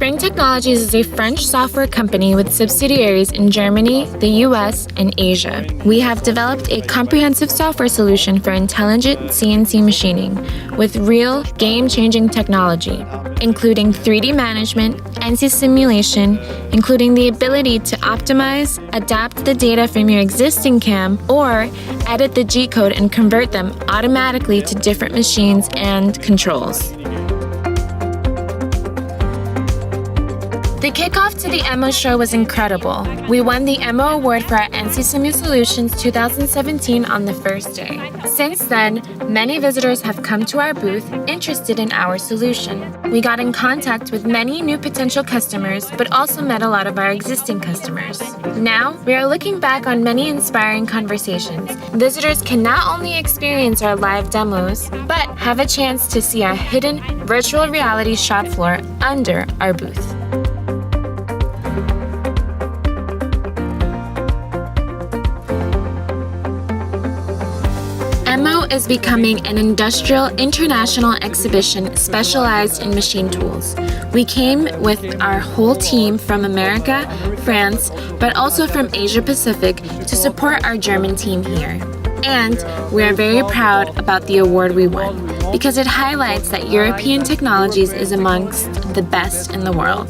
Spring Technologies is a French software company with subsidiaries in Germany, the US, and Asia. We have developed a comprehensive software solution for intelligent CNC machining with real game-changing technology, including 3D management, NC simulation, including the ability to optimize, adapt the data from your existing CAM, or edit the G-code and convert them automatically to different machines and controls. The kickoff to the EMO show was incredible. We won the EMO award for our NC Simu Solutions 2017 on the first day. Since then, many visitors have come to our booth interested in our solution. We got in contact with many new potential customers, but also met a lot of our existing customers. Now, we are looking back on many inspiring conversations. Visitors can not only experience our live demos, but have a chance to see our hidden virtual reality shop floor under our booth. EMO is becoming an industrial international exhibition specialized in machine tools. We came with our whole team from America, France, but also from Asia Pacific to support our German team here. And we are very proud about the award we won because it highlights that European Technologies is amongst the best in the world.